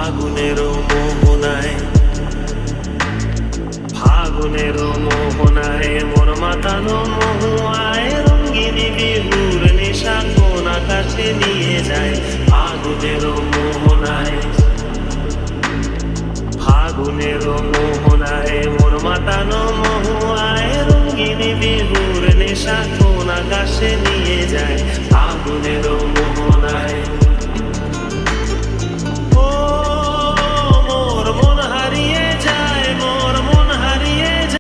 ফাগুনের মোহনায়, ফাগুনের মোহনায় মন মাতানো মহুয়ায় রঙ্গিনী বিহুর নেশা কোন আকাশে নিয়ে যায়। ফাগুনের মোহনায়, ফাগুনের মোহনায় মন মাতানো মহুয়ায় রঙ্গিনী বিহুর নেশা কোন আকাশে নিয়ে